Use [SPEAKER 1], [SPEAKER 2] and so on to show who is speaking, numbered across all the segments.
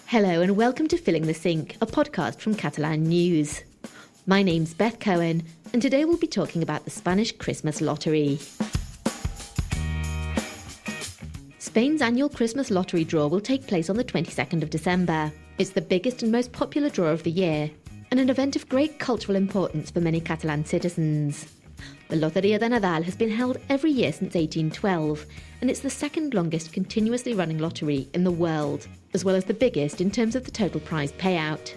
[SPEAKER 1] Hello and welcome to Filling the Sink, a podcast from Catalan News. My name's Beth Cohen and today we'll be talking about the Spanish Christmas lottery. Spain's annual Christmas lottery draw will take place on the 22nd of December. It's the biggest and most popular draw of the year and an event of great cultural importance for many Catalan citizens. The Loteria de Nadal has been held every year since 1812 and it's the second longest continuously running lottery in the world, as well as the biggest in terms of the total prize payout.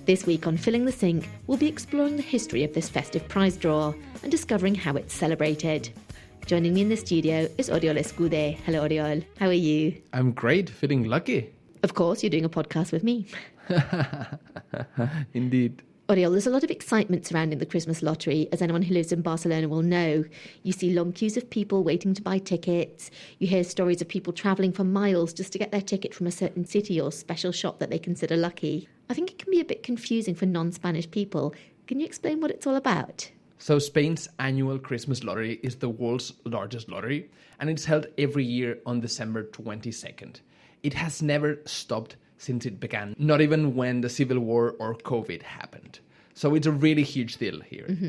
[SPEAKER 1] This week on Filling the Sink, we'll be exploring the history of this festive prize draw and discovering how it's celebrated. Joining me in the studio is Oriol Escudé. Hello, Oriol. How are you?
[SPEAKER 2] I'm great, feeling lucky.
[SPEAKER 1] Of course, you're doing a podcast with me.
[SPEAKER 2] Indeed.
[SPEAKER 1] Oriol, there's a lot of excitement surrounding the Christmas lottery, as anyone who lives in Barcelona will know. You see long queues of people waiting to buy tickets. You hear stories of people travelling for miles just to get their ticket from a certain city or special shop that they consider lucky. I think it can be a bit confusing for non-Spanish people. Can you explain what it's all about?
[SPEAKER 2] So Spain's annual Christmas lottery is the world's largest lottery, and it's held every year on December 22nd. It has never stopped since it began, not even when the Civil War or COVID happened. So it's a really huge deal here. Mm-hmm.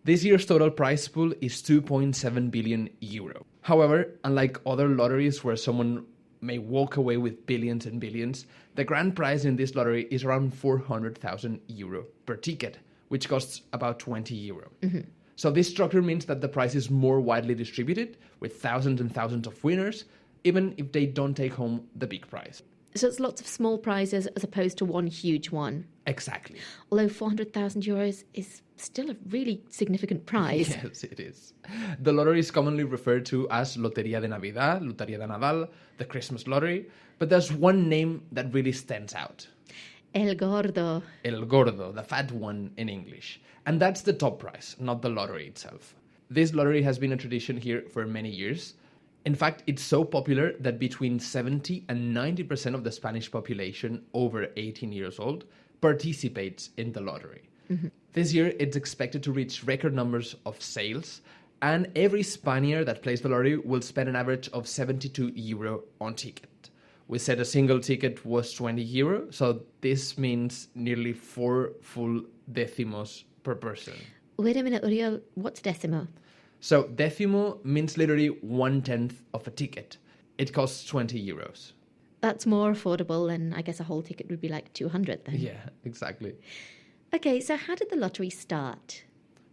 [SPEAKER 2] This year's total prize pool is 2.7 billion euro. However, unlike other lotteries where someone may walk away with billions and billions, the grand prize in this lottery is around 400,000 euro per ticket, which costs about 20 euro. Mm-hmm. So this structure means that the prize is more widely distributed, with thousands and thousands of winners, even if they don't take home the big prize.
[SPEAKER 1] So it's lots of small prizes as opposed to one huge one.
[SPEAKER 2] Exactly.
[SPEAKER 1] Although 400,000 euros is still a really significant prize.
[SPEAKER 2] Yes, it is. The lottery is commonly referred to as Loteria de Navidad, Loteria de Nadal, the Christmas lottery. But there's one name that really stands out.
[SPEAKER 1] El Gordo.
[SPEAKER 2] El Gordo, the fat one in English. And that's the top prize, not the lottery itself. This lottery has been a tradition here for many years. In fact, it's so popular that between 70 and 90% of the Spanish population over 18 years old participates in the lottery. Mm-hmm. This year, it's expected to reach record numbers of sales, and every Spaniard that plays the lottery will spend an average of 72 euro on ticket. We said a single ticket was 20 euro, so this means nearly 4 full decimos per person.
[SPEAKER 1] Wait a minute, Oriol, what's decimo?
[SPEAKER 2] So decimo means literally 1/10 of a ticket. It costs 20 euros.
[SPEAKER 1] That's more affordable than I guess a whole ticket would be like 200 then.
[SPEAKER 2] Yeah, exactly.
[SPEAKER 1] Okay, so how did the lottery start?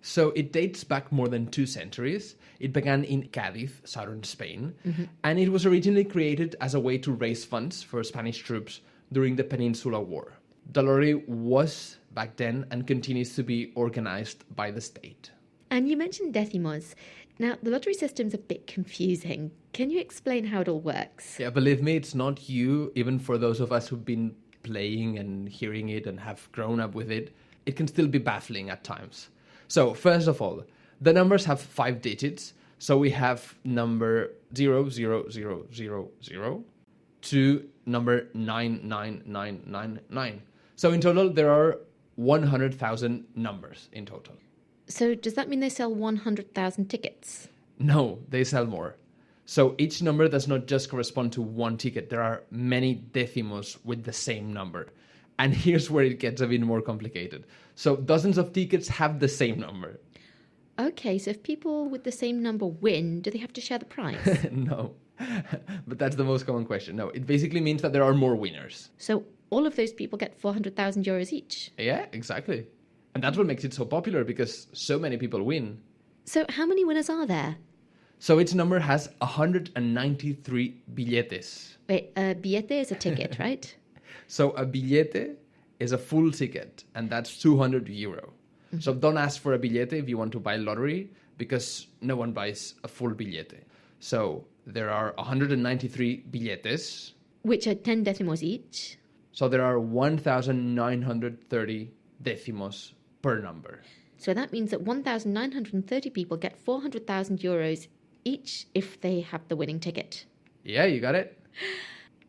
[SPEAKER 2] So it dates back more than 2 centuries. It began in Cádiz, southern Spain, and it was originally created as a way to raise funds for Spanish troops during the Peninsular War. The lottery was, back then, and continues to be organized by the state.
[SPEAKER 1] And you mentioned decimos. Now, the lottery system's a bit confusing. Can you explain how it all works?
[SPEAKER 2] Yeah, believe me, it's not you. Even for those of us who've been playing and hearing it and have grown up with it, it can still be baffling at times. So, first of all, the numbers have 5 digits. So we have number 00000 to number 99999. So in total, there are 100,000 numbers in total.
[SPEAKER 1] So does that mean they sell 100,000 tickets?
[SPEAKER 2] No, they sell more. So each number does not just correspond to one ticket. There are many decimos with the same number. And here's where it gets a bit more complicated. So dozens of tickets have the same number.
[SPEAKER 1] Okay, so if people with the same number win, do they have to share the prize?
[SPEAKER 2] No, but that's the most common question. No, it basically means that there are more winners.
[SPEAKER 1] So all of those people get 400,000 euros each?
[SPEAKER 2] Yeah, exactly. And that's what makes it so popular, because so many people win.
[SPEAKER 1] So how many winners are there?
[SPEAKER 2] So each number has 193 billetes.
[SPEAKER 1] Wait, a billete is a ticket, right?
[SPEAKER 2] So a billete is a full ticket, and that's 200 euro. Mm-hmm. So don't ask for a billete if you want to buy lottery, because no one buys a full billete. So there are 193 billetes.
[SPEAKER 1] Which are 10 decimos each.
[SPEAKER 2] So there are 1,930 decimos per number.
[SPEAKER 1] So that means that 1,930 people get 400,000 euros each if they have the winning ticket.
[SPEAKER 2] Yeah, you got it.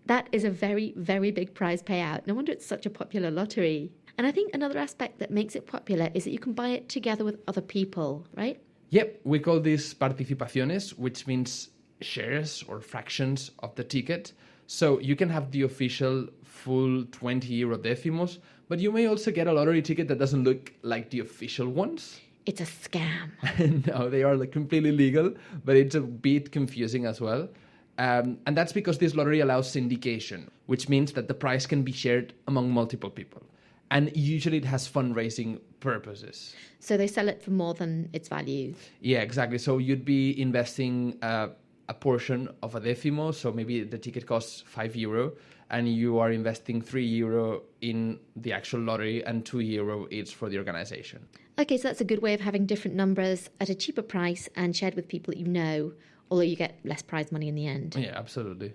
[SPEAKER 1] That is a very, very big prize payout. No wonder it's such a popular lottery. And I think another aspect that makes it popular is that you can buy it together with other people, right?
[SPEAKER 2] Yep, we call these participaciones, which means shares or fractions of the ticket. So you can have the official full 20 euro decimos, but you may also get a lottery ticket that doesn't look like the official ones.
[SPEAKER 1] It's a scam.
[SPEAKER 2] No, they are like completely legal, but it's a bit confusing as well. And that's because this lottery allows syndication, which means that the prize can be shared among multiple people. And usually it has fundraising purposes.
[SPEAKER 1] So they sell it for more than its value.
[SPEAKER 2] Yeah, exactly. So you'd be investing a portion of a decimo. So maybe the ticket costs €5 and you are investing €3 in the actual lottery and €2 each for the organization.
[SPEAKER 1] Okay, so that's a good way of having different numbers at a cheaper price and shared with people that you know, although you get less prize money in the end.
[SPEAKER 2] Yeah, absolutely.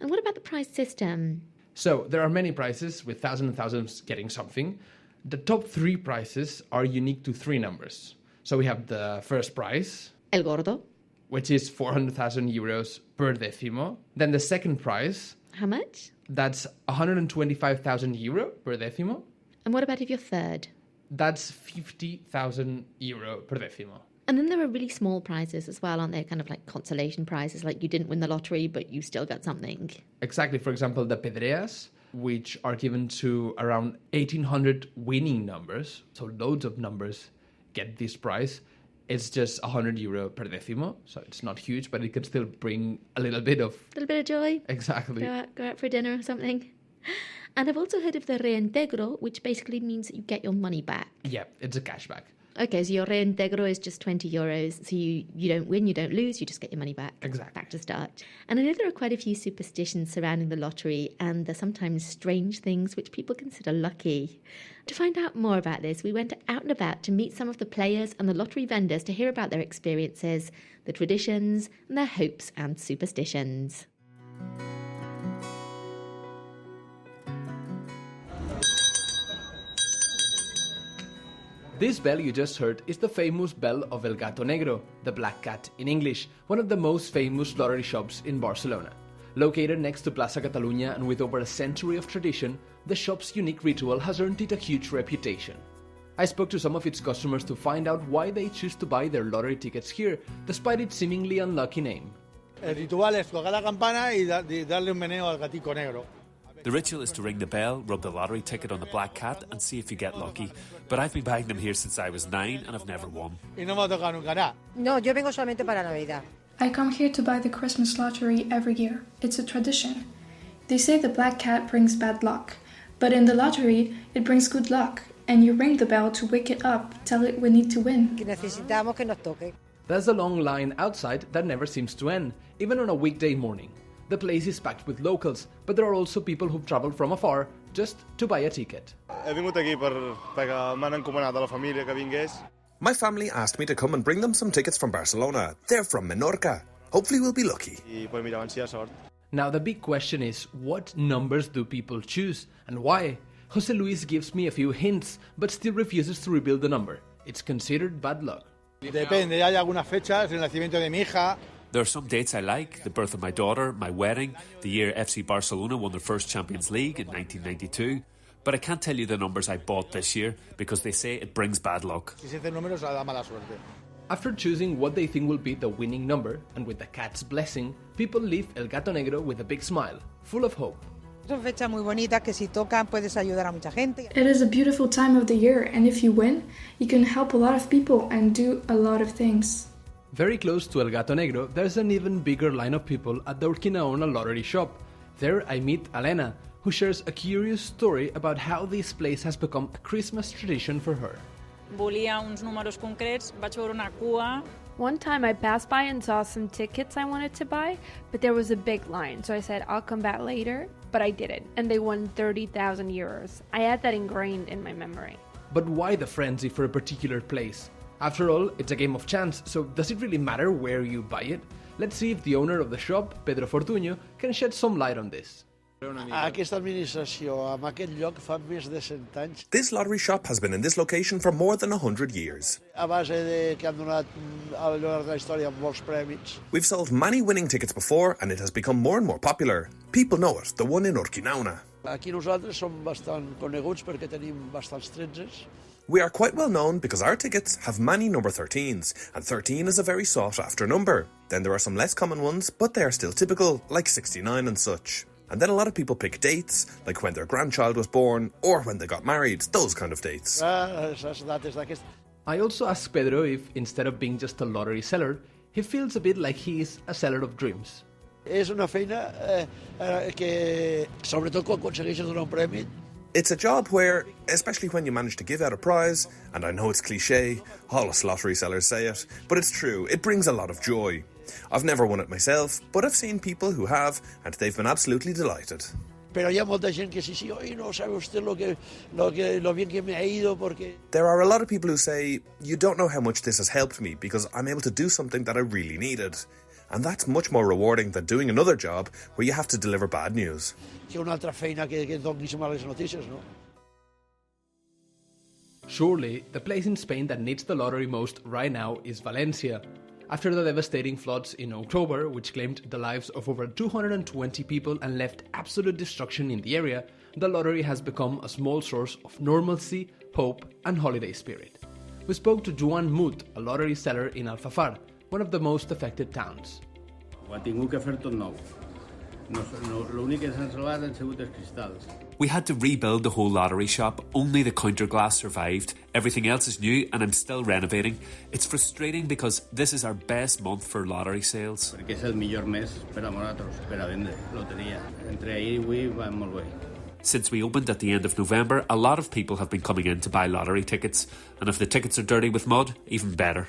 [SPEAKER 1] And what about the prize system?
[SPEAKER 2] So there are many prizes with thousands and thousands getting something. The top 3 prizes are unique to 3 numbers. So we have the first prize,
[SPEAKER 1] El Gordo.
[SPEAKER 2] which is €400,000 per decimo. Then the second prize,
[SPEAKER 1] How much?
[SPEAKER 2] that's €125,000 per decimo.
[SPEAKER 1] And what about if you're third?
[SPEAKER 2] That's €50,000 per decimo.
[SPEAKER 1] And then there are really small prizes as well, aren't there? Kind of like consolation prizes, like you didn't win the lottery, but you still got something.
[SPEAKER 2] Exactly. For example, the pedreas, which are given to around 1,800 winning numbers. So loads of numbers get this prize. It's just €100 per decimo. So it's not huge, but it can still bring a little bit of...
[SPEAKER 1] A little bit of joy.
[SPEAKER 2] Exactly.
[SPEAKER 1] Go out for dinner or something. And I've also heard of the reintegro, which basically means that you get your money back.
[SPEAKER 2] Yeah, it's a cashback.
[SPEAKER 1] Okay, so your reintegro is just €20. So you don't win, you don't lose, you just get your money back.
[SPEAKER 2] Exactly.
[SPEAKER 1] Back to start. And I know there are quite a few superstitions surrounding the lottery, and there's sometimes strange things which people consider lucky. To find out more about this, we went out and about to meet some of the players and the lottery vendors to hear about their experiences, the traditions, and their hopes and superstitions.
[SPEAKER 2] This bell you just heard is the famous bell of El Gato Negro, the Black Cat in English, one of the most famous lottery shops in Barcelona. Located next to Plaza Catalunya and with over a century of tradition, the shop's unique ritual has earned it a huge reputation. I spoke to some of its customers to find out why they choose to buy their lottery tickets here, despite its seemingly unlucky name.
[SPEAKER 3] El ritual es tocar la campana y darle un meneo al gatico negro.
[SPEAKER 4] The ritual is to ring the bell, rub the lottery ticket on the black cat and see if you get lucky. But I've been buying them here since I was 9 and I've never won.
[SPEAKER 3] Y no me ha tocado nunca nada.
[SPEAKER 5] No, yo vengo solamente para Navidad.
[SPEAKER 6] I come here to buy the Christmas lottery every year. It's a tradition. They say the black cat brings bad luck, but in the lottery, it brings good luck, and you ring the bell to wake it up, tell it we need to win.
[SPEAKER 5] Que necesitamos que nos toque.
[SPEAKER 2] There's a long line outside that never seems to end, even on a weekday morning. The place is packed with locals, but there are also people who've traveled from afar just to buy a ticket.
[SPEAKER 7] He vingut aquí perquè m'han encomanat a la família que vingués.
[SPEAKER 8] My family asked me to come and bring them some tickets from Barcelona. They're from Menorca. Hopefully we'll be lucky.
[SPEAKER 7] I pues mira, van ser sort.
[SPEAKER 2] Now the big question is, what numbers do people choose and why? Jose Luis gives me a few hints, but still refuses to reveal the number. It's considered bad luck.
[SPEAKER 3] Depende, hay algunas fechas, el nacimiento de mi hija.
[SPEAKER 4] There are some dates I like, the birth of my daughter, my wedding, the year FC Barcelona won their first Champions League in 1992. But I can't tell you the numbers I bought this year because they say it brings bad luck.
[SPEAKER 3] Si se hacen números, da mala suerte.
[SPEAKER 2] After choosing what they think will be the winning number, and with the cat's blessing, people leave El Gato Negro with a big smile, full of hope.
[SPEAKER 5] Son fechas muy bonitas que si tocan puedes ayudar a mucha gente.
[SPEAKER 6] It is a beautiful time of the year, and if you win, you can help a lot of people and do a lot of things.
[SPEAKER 2] Very close to El Gato Negro, there's an even bigger line of people at the Urquinaona lottery shop. There I meet Elena, who shares a curious story about how this place has become a Christmas tradition for her.
[SPEAKER 9] Volia uns números concrets, vaig veure una cua.
[SPEAKER 10] One time I passed by and saw some tickets I wanted to buy, but there was a big line, so I said I'll come back later, but I didn't, and they won 30,000 euros. I had that ingrained in my memory.
[SPEAKER 2] But why the frenzy for a particular place? After all, it's a game of chance, so does it really matter where you buy it? Let's see if the owner of the shop, Pedro Fortuño, can shed some light on this.
[SPEAKER 3] Aquesta administració, en aquest lloc, fa més de 100 anys.
[SPEAKER 8] This lottery shop has been in this location for more than 100 years.
[SPEAKER 3] A base de que han donat al llarg de la història molts premis.
[SPEAKER 8] We've sold many winning tickets before and it has become more and more popular. People know it, the one in Urquinaona.
[SPEAKER 3] Aquí nosaltres som bastant coneguts perquè tenim bastants 13s.
[SPEAKER 8] We are quite well known because our tickets have many number 13s, and 13 is a very sought after number. Then there are some less common ones, but they are still typical, like 69 and such. And then a lot of people pick dates, like when their grandchild was born or when they got married, those kind of dates.
[SPEAKER 2] I also asked Pedro if, instead of being just a lottery seller, he feels a bit like he is a seller of dreams.
[SPEAKER 3] És una feina que, sobretot quan aconsegueixes donar un premi,
[SPEAKER 8] It's a job where, especially when you manage to give out a prize, and I know it's cliché, all us lottery sellers say it, but it's true, it brings a lot of joy. I've never won it myself, but I've seen people who have, and they've been absolutely delighted.
[SPEAKER 3] però hi ha molta gent que sí, oi, no sabe usted lo bien que me ha ido, porque...
[SPEAKER 8] There are a lot of people who say, you don't know how much this has helped me because I'm able to do something that I really needed. And that's much more rewarding than doing another job where you have to deliver bad news.
[SPEAKER 3] Que una altra feina que donis males notícies, no?
[SPEAKER 2] Surely, the place in Spain that needs the lottery most right now is Valencia. After the devastating floods in October, which claimed the lives of over 220 people and left absolute destruction in the area, the lottery has become a small source of normalcy, hope, and holiday spirit. We spoke to Joan Mut, a lottery seller in Alfafar, one of the most affected towns.
[SPEAKER 11] Ho ha tingut que fer tot nou. L'únic que s'han salvat han sigut els cristalls.
[SPEAKER 4] We had to rebuild the whole lottery shop. Only the counter glass survived. Everything else is new and I'm still renovating. It's frustrating because this is our best month for lottery sales.
[SPEAKER 11] Perquè és el millor mes per a nosaltres, per a vendre loteria. Entre ahir i avui va molt bé.
[SPEAKER 4] Since we opened at the end of November, a lot of people have been coming in to buy lottery tickets. And if the tickets are dirty with mud, even better.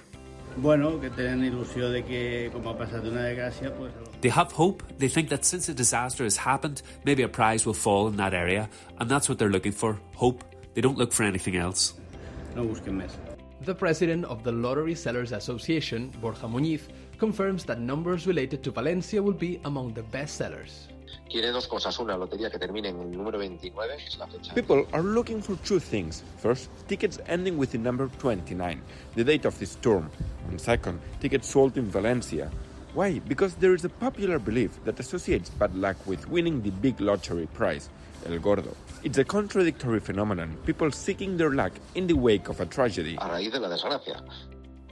[SPEAKER 11] Bueno, que tenen il·lusió de que, com ha passat una desgràcia, pues...
[SPEAKER 4] They have hope. They think that since a disaster has happened, maybe a prize will fall in that area. And that's what they're looking for, hope. They don't look for anything else.
[SPEAKER 11] No busquen més.
[SPEAKER 2] The president of the Lottery Sellers Association, Borja Muñiz, confirms that numbers related to Valencia will be among the best sellers.
[SPEAKER 12] Quiere dos cosas. Una, lotería que termine en el número 29, que es la fecha.
[SPEAKER 13] People are looking for two things. First, tickets ending with the number 29, the date of this term. And second, tickets sold in Valencia. Why? Because there is a popular belief that associates bad luck with winning the big lottery prize, el Gordo. It's a contradictory phenomenon, people seeking their luck in the wake of a tragedy.
[SPEAKER 12] A raíz de la desgracia.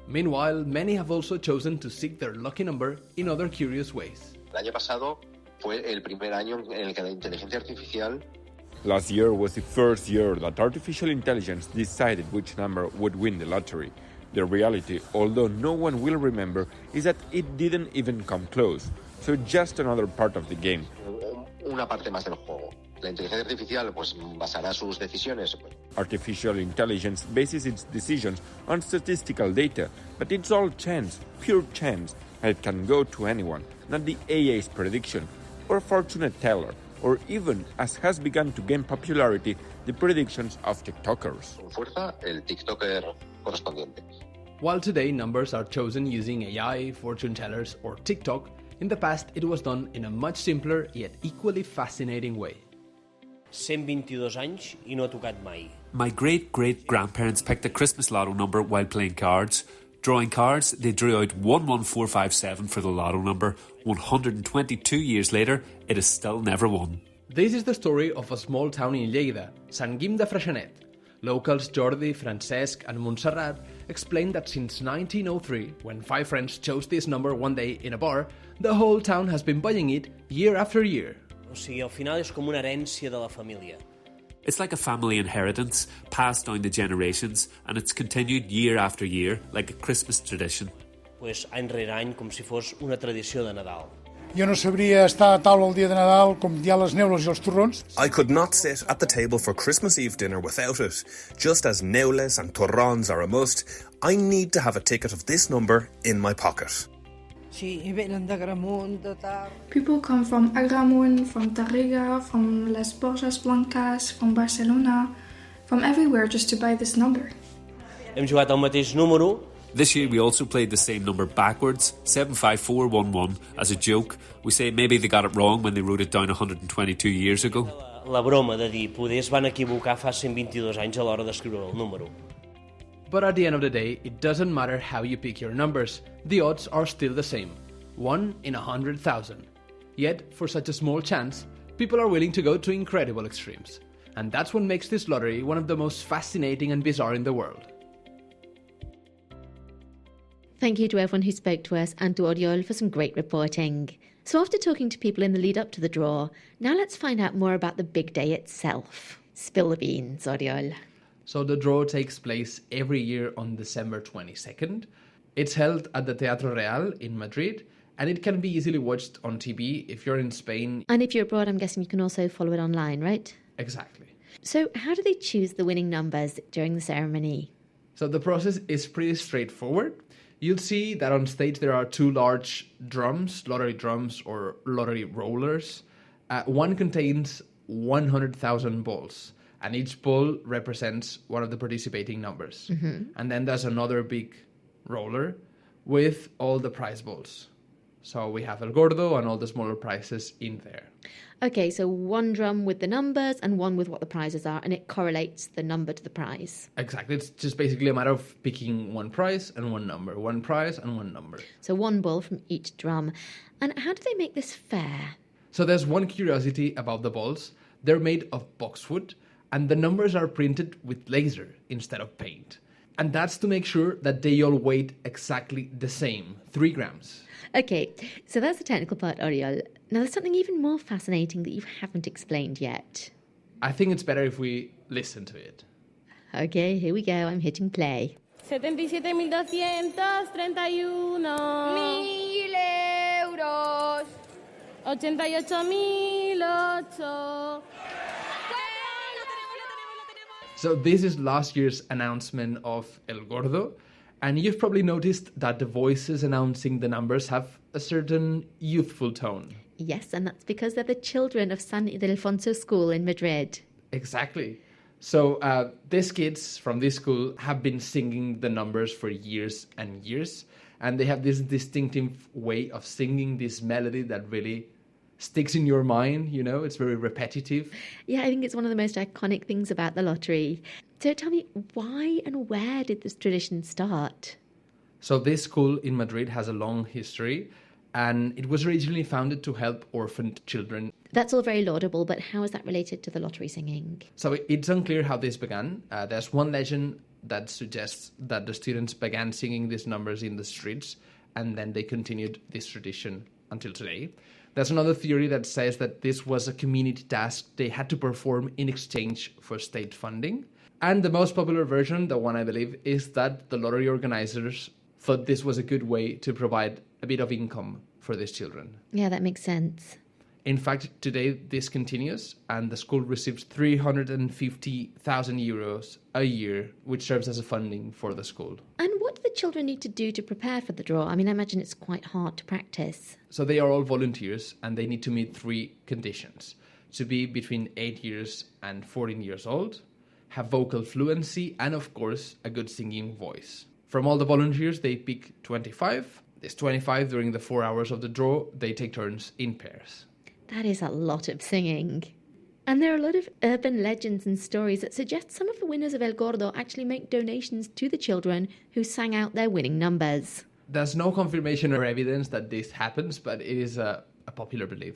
[SPEAKER 2] Meanwhile, many have also chosen to seek their lucky number in other curious ways.
[SPEAKER 12] El año pasado fue el primer año en el que la inteligencia artificial...
[SPEAKER 13] Last year was the first year that artificial intelligence decided which number would win the lottery. The reality, although no one will remember, is that it didn't even come close. So just another part of the game.
[SPEAKER 12] Una parte más del juego. La inteligencia artificial pues basará sus decisiones.
[SPEAKER 13] Artificial intelligence bases its decisions on statistical data, but it's all chance, pure chance, and it can go to anyone, not the AI's prediction, or a fortune teller, or even, as has begun to gain popularity, the predictions of TikTokers.
[SPEAKER 12] Con fuerza, el TikToker correspondiente.
[SPEAKER 2] While today numbers are chosen using AI, fortune tellers, or TikTok, in the past it was done in a much simpler yet equally fascinating way.
[SPEAKER 14] 122 anys i no ha tocat mai.
[SPEAKER 4] My great-great-grandparents picked a Christmas lotto number while playing cards. Drawing cards, they drew out 11457 for the lotto number. 122 years later, it is still never won.
[SPEAKER 2] This is the story of a small town in Lleida, Sant Guim de Freixenet. Locals Jordi, Francesc and Montserrat explained that since 1903, when 5 friends chose this number one day in a bar, the whole town has been buying it year after year.
[SPEAKER 14] O sigui, al final és com una herència de la família.
[SPEAKER 4] It's like a family inheritance, passed down the generations, and it's continued year after year, like a Christmas tradition.
[SPEAKER 14] Pues any rere any, com si fos una tradició de Nadal.
[SPEAKER 15] Jo no sabria estar a taula el dia de Nadal com hi ha les neules i els torrons.
[SPEAKER 8] I could not sit at the table for Christmas Eve dinner without it. Just as neules and torrons are a must, I need to have a ticket of this number in my pocket.
[SPEAKER 5] Sí, i venen d'Agramunt, de Tar...
[SPEAKER 6] People come from Agramunt, from Tarrega, from Les Borges Blancas, from Barcelona, from everywhere just to buy this number.
[SPEAKER 14] Hem jugat el mateix número.
[SPEAKER 4] This year we also played the same number backwards, 75411, as a joke. We say maybe they got it wrong when they wrote it down 122 years ago.
[SPEAKER 14] La broma de dir, poder es van equivocar fa 122 anys a l'hora d'escriure el número.
[SPEAKER 2] But at the end of the day, it doesn't matter how you pick your numbers. The odds are still the same. 1 in 100,000. Yet, for such a small chance, people are willing to go to incredible extremes. And that's what makes this lottery one of the most fascinating and bizarre in the world.
[SPEAKER 1] Thank you to everyone who spoke to us and to Oriol for some great reporting. So after talking to people in the lead up to the draw, now let's find out more about the big day itself. Spill the beans, Oriol.
[SPEAKER 2] So the draw takes place every year on December 22nd. It's held at the Teatro Real in Madrid, and it can be easily watched on TV if you're in Spain.
[SPEAKER 1] And if you're abroad, I'm guessing you can also follow it online, right?
[SPEAKER 2] Exactly.
[SPEAKER 1] So how do they choose the winning numbers during the ceremony?
[SPEAKER 2] So the process is pretty straightforward. You'll see that on stage there are two large drums, lottery drums or lottery rollers. One contains 100,000 balls, and each ball represents one of the participating numbers.
[SPEAKER 1] Mm-hmm.
[SPEAKER 2] And then there's another big roller with all the prize balls. So we have El Gordo and all the smaller prizes in there.
[SPEAKER 1] Okay, so one drum with the numbers and one with what the prizes are, and it correlates the number to the prize.
[SPEAKER 2] Exactly. It's just basically a matter of picking one prize and one number, one prize and one number.
[SPEAKER 1] So one ball from each drum. And how do they make this fair?
[SPEAKER 2] So there's one curiosity about the balls. They're made of boxwood, and the numbers are printed with laser instead of paint. And that's to make sure that they all weigh exactly the same, 3 grams.
[SPEAKER 1] Okay, so that's the technical part, Oriol. Now there's something even more fascinating that you haven't explained yet.
[SPEAKER 2] I think it's better if we listen to it.
[SPEAKER 1] Okay, here we go. I'm hitting play.
[SPEAKER 16] 77.231 1.000 euros 88.008.
[SPEAKER 2] So this is last year's announcement of El Gordo, and you've probably noticed that the voices announcing the numbers have a certain youthful tone.
[SPEAKER 1] Yes, and that's because they're the children of San Ildefonso school in Madrid.
[SPEAKER 2] Exactly. So these kids from this school have been singing the numbers for years and years, and they have this distinctive way of singing this melody that really sticks in your mind, you know, it's very repetitive.
[SPEAKER 1] Yeah, I think it's one of the most iconic things about the lottery. So tell me, why and where did this tradition start?
[SPEAKER 2] So this school in Madrid has a long history, and it was originally founded to help orphaned children.
[SPEAKER 1] That's all very laudable, but how is that related to the lottery singing?
[SPEAKER 2] So it's unclear how this began. There's one legend that suggests that the students began singing these numbers in the streets, and then they continued this tradition until today. There's another theory that says that this was a community task they had to perform in exchange for state funding. And the most popular version, the one I believe, is that the lottery organizers thought this was a good way to provide a bit of income for these children.
[SPEAKER 1] Yeah, that makes sense.
[SPEAKER 2] In fact, today this continues, and the school receives 350,000 euros a year, which serves as a funding for the school.
[SPEAKER 1] And what do the children need to do to prepare for the draw? I mean, I imagine it's quite hard to practice.
[SPEAKER 2] So they are all volunteers, and they need to meet 3 conditions. To be between 8 years and 14 years old, have vocal fluency, and of course, a good singing voice. From all the volunteers, they pick 25. This 25, during the 4 hours of the draw, they take turns in pairs.
[SPEAKER 1] That is a lot of singing. And there are a lot of urban legends and stories that suggest some of the winners of El Gordo actually make donations to the children who sang out their winning numbers.
[SPEAKER 2] There's no confirmation or evidence that this happens, but it is a popular belief.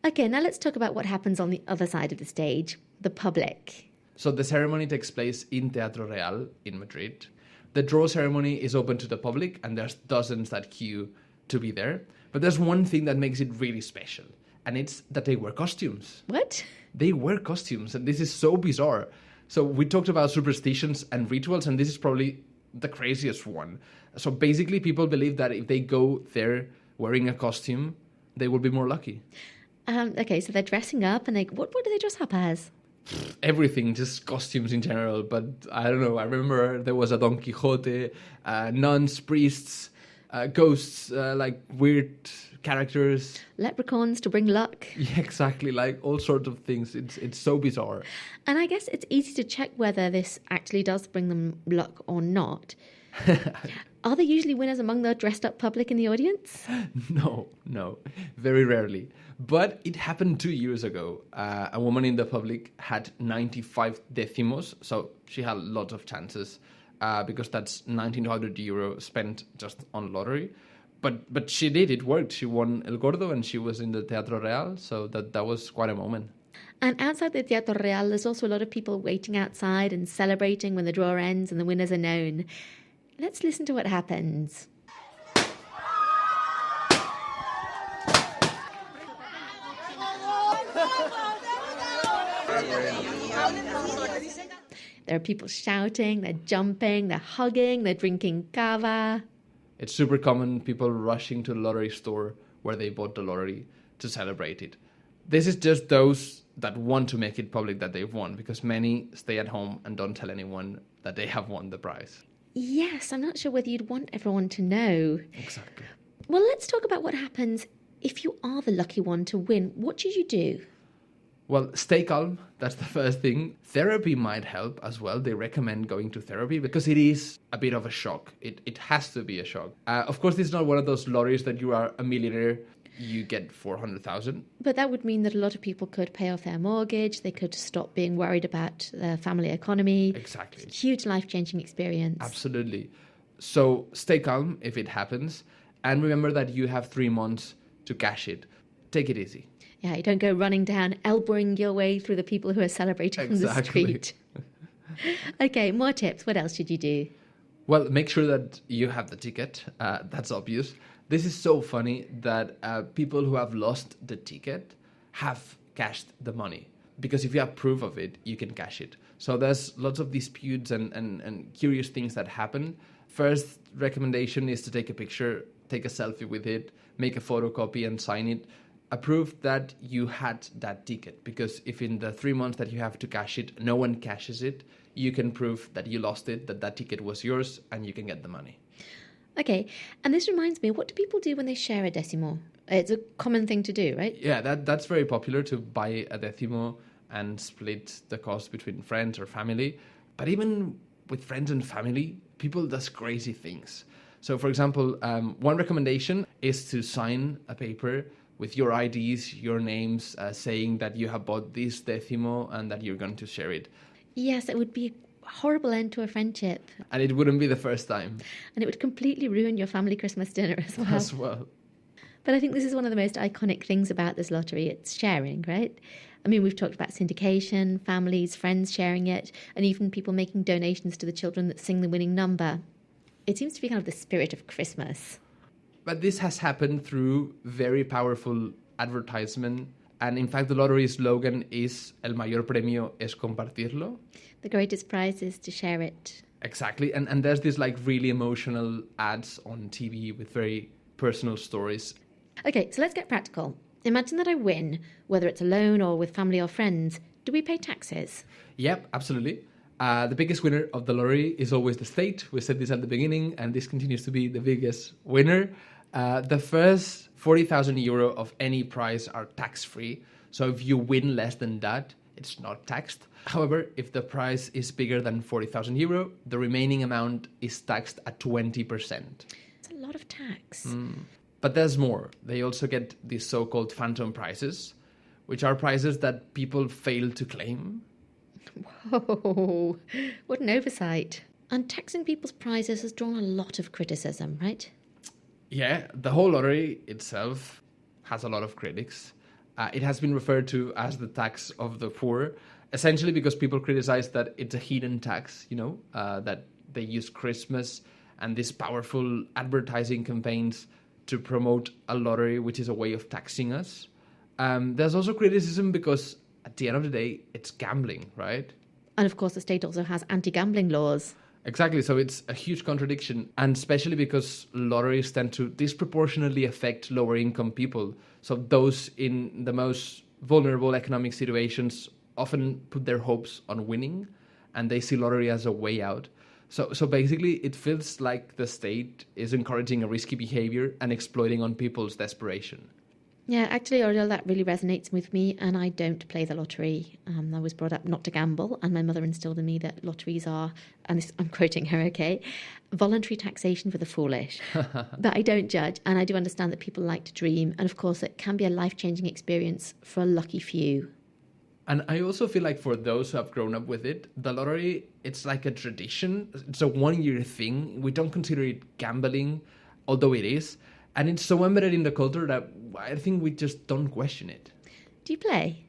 [SPEAKER 1] Okay, now let's talk about what happens on the other side of the stage, the public.
[SPEAKER 2] So the ceremony takes place in Teatro Real in Madrid. The draw ceremony is open to the public, and there's dozens that queue to be there. But there's one thing that makes it really special, and it's that they wear costumes.
[SPEAKER 1] What?
[SPEAKER 2] They wear costumes, and this is so bizarre. So we talked about superstitions and rituals, and this is probably the craziest one. So basically, people believe that if they go there wearing a costume, they will be more lucky.
[SPEAKER 1] Okay, so they're dressing up, and what do they dress up as?
[SPEAKER 2] Everything, just costumes in general. But I don't know, I remember there was a Don Quixote, nuns, priests, ghosts, like weird characters.
[SPEAKER 1] Leprechauns to bring luck.
[SPEAKER 2] Yeah, exactly, like all sorts of things. It's so bizarre.
[SPEAKER 1] And I guess it's easy to check whether this actually does bring them luck or not. Are there usually winners among the dressed up public in the audience?
[SPEAKER 2] No, very rarely. But it happened 2 years ago. A woman in the public had 95 decimos, so she had lots of chances because that's 1,900 euro spent just on lottery. But she did, it worked. She won El Gordo and she was in the Teatro Real, so that was quite a moment.
[SPEAKER 1] And outside the Teatro Real, there's also a lot of people waiting outside and celebrating when the draw ends and the winners are known. Let's listen to what happens. There are people shouting, they're jumping, they're hugging, they're drinking cava.
[SPEAKER 2] It's super common, people rushing to the lottery store where they bought the lottery to celebrate it. This is just those that want to make it public that they've won, because many stay at home and don't tell anyone that they have won the prize.
[SPEAKER 1] Yes, I'm not sure whether you'd want everyone to know.
[SPEAKER 2] Exactly.
[SPEAKER 1] Well, let's talk about what happens if you are the lucky one to win. What should you do?
[SPEAKER 2] Well, stay calm. That's the first thing. Therapy might help as well. They recommend going to therapy because it is a bit of a shock. It has to be a shock. Of course, this is not one of those lotteries that you are a millionaire, you get 400,000.
[SPEAKER 1] But that would mean that a lot of people could pay off their mortgage. They could stop being worried about their family economy.
[SPEAKER 2] Exactly.
[SPEAKER 1] It's a huge life-changing experience.
[SPEAKER 2] Absolutely. So stay calm if it happens. And remember that you have 3 months to cash it. Take it easy.
[SPEAKER 1] Yeah, you don't go running down, elbowing your way through the people who are celebrating on the street. Okay, more tips. What else should you do?
[SPEAKER 2] Well, make sure that you have the ticket. That's obvious. This is so funny that people who have lost the ticket have cashed the money. Because if you have proof of it, you can cash it. So there's lots of disputes and curious things that happen. First recommendation is to take a picture, take a selfie with it, make a photocopy and sign it. A proof that you had that ticket, because if in the 3 months that you have to cash it, no one cashes it, you can prove that you lost it, that ticket was yours, and you can get the money.
[SPEAKER 1] Okay, and this reminds me, what do people do when they share a decimo? It's a common thing to do, right?
[SPEAKER 2] Yeah, that's very popular, to buy a decimo and split the cost between friends or family. But even with friends and family, people do crazy things. So, for example, one recommendation is to sign a paper with your IDs, your names, saying that you have bought this decimo and that you're going to share it.
[SPEAKER 1] Yes, it would be a horrible end to a friendship.
[SPEAKER 2] And it wouldn't be the first time.
[SPEAKER 1] And it would completely ruin your family Christmas dinner as well. But I think this is one of the most iconic things about this lottery. It's sharing, right? I mean, we've talked about syndication, families, friends sharing it, and even people making donations to the children that sing the winning number. It seems to be kind of the spirit of Christmas.
[SPEAKER 2] But this has happened through very powerful advertisement. And in fact, the lottery slogan is El mayor premio es compartirlo.
[SPEAKER 1] The greatest prize is to share it.
[SPEAKER 2] Exactly. And there's this like really emotional ads on TV with very personal stories.
[SPEAKER 1] Okay, so let's get practical. Imagine that I win, whether it's alone or with family or friends. Do we pay taxes?
[SPEAKER 2] Yep, absolutely. The biggest winner of the lottery is always the state. We said this at the beginning, and this continues to be the biggest winner. The first 40,000 euro of any prize are tax-free. So if you win less than that, it's not taxed. However, if the prize is bigger than 40,000 euro, the remaining amount is taxed at 20%.
[SPEAKER 1] It's a lot of tax.
[SPEAKER 2] But there's more. They also get these so-called phantom prizes, which are prizes that people fail to claim.
[SPEAKER 1] Whoa, what an oversight. And taxing people's prizes has drawn a lot of criticism, right?
[SPEAKER 2] Yeah, the whole lottery itself has a lot of critics. It has been referred to as the tax of the poor, essentially because people criticize that it's a hidden tax, that they use Christmas and these powerful advertising campaigns to promote a lottery, which is a way of taxing us. There's also criticism because at the end of the day, it's gambling, right?
[SPEAKER 1] And of course, the state also has anti-gambling laws.
[SPEAKER 2] Exactly, so it's a huge contradiction, and especially because lotteries tend to disproportionately affect lower income people. So those in the most vulnerable economic situations often put their hopes on winning, and they see lottery as a way out. So basically, it feels like the state is encouraging a risky behavior and exploiting on people's desperation.
[SPEAKER 1] Yeah, actually, Oriol, that really resonates with me, and I don't play the lottery. I was brought up not to gamble, and my mother instilled in me that lotteries are, and this, I'm quoting her, okay, voluntary taxation for the foolish. But I don't judge, and I do understand that people like to dream, and of course it can be a life-changing experience for a lucky few.
[SPEAKER 2] And I also feel like for those who have grown up with it, the lottery, it's like a tradition. It's a one-year thing. We don't consider it gambling, although it is. And it's so embedded in the culture that I think we just don't question it.
[SPEAKER 1] Do you play?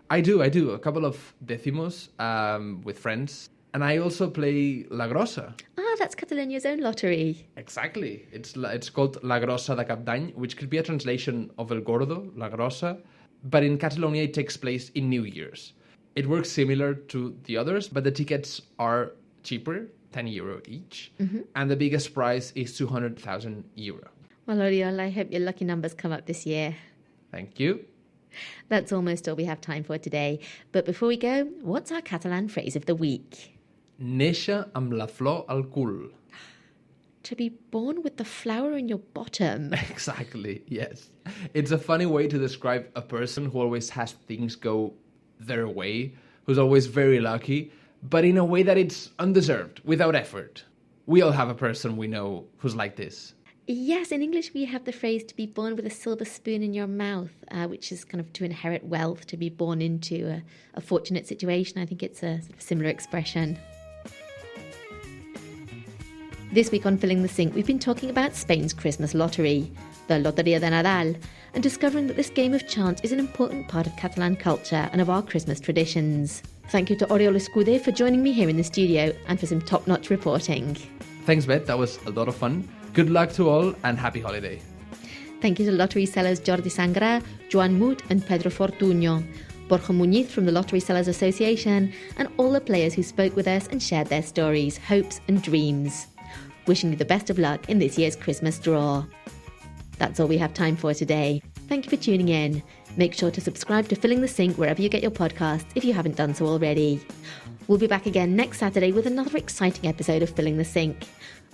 [SPEAKER 2] I do. A couple of decimos with friends. And I also play La Grossa.
[SPEAKER 1] Ah, that's Catalonia's own lottery.
[SPEAKER 2] Exactly. It's called La Grossa de Cap d'Any, which could be a translation of El Gordo, La Grossa. But in Catalonia, it takes place in New Year's. It works similar to the others, but the tickets are cheaper, €10 each, and the biggest prize is €200,000.
[SPEAKER 1] Well, Oriol, I hope your lucky numbers come up this year.
[SPEAKER 2] Thank you.
[SPEAKER 1] That's almost all we have time for today. But before we go, what's our Catalan phrase of the week?
[SPEAKER 2] Néixer amb la flor al cul.
[SPEAKER 1] To be born with the flower in your bottom.
[SPEAKER 2] Exactly, yes. It's a funny way to describe a person who always has things go their way, who's always very lucky, but in a way that it's undeserved, without effort. We all have a person we know who's like this.
[SPEAKER 1] Yes, in English we have the phrase to be born with a silver spoon in your mouth, which is kind of to inherit wealth, to be born into a fortunate situation. I think it's a sort of similar expression. This week on Filling the Sink, we've been talking about Spain's Christmas lottery, the Loteria de Nadal, and discovering that this game of chance is an important part of Catalan culture and of our Christmas traditions. Thank you to Oriol Escudé for joining me here in the studio and for some top-notch reporting.
[SPEAKER 2] Thanks, Beth. That was a lot of fun. Good luck to all and happy holiday.
[SPEAKER 1] Thank you to lottery sellers Jordi Sangra, Joan Mut and Pedro Fortuño, Borja Muñiz from the Lottery Sellers Association, and all the players who spoke with us and shared their stories, hopes and dreams. Wishing you the best of luck in this year's Christmas draw. That's all we have time for today. Thank you for tuning in. Make sure to subscribe to Filling the Sink wherever you get your podcasts if you haven't done so already. We'll be back again next Saturday with another exciting episode of Filling the Sink.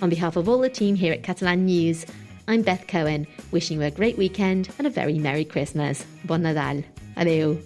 [SPEAKER 1] On behalf of all the team here at Catalan News, I'm Beth Cohen, wishing you a great weekend and a very Merry Christmas. Bon Nadal. Adeu.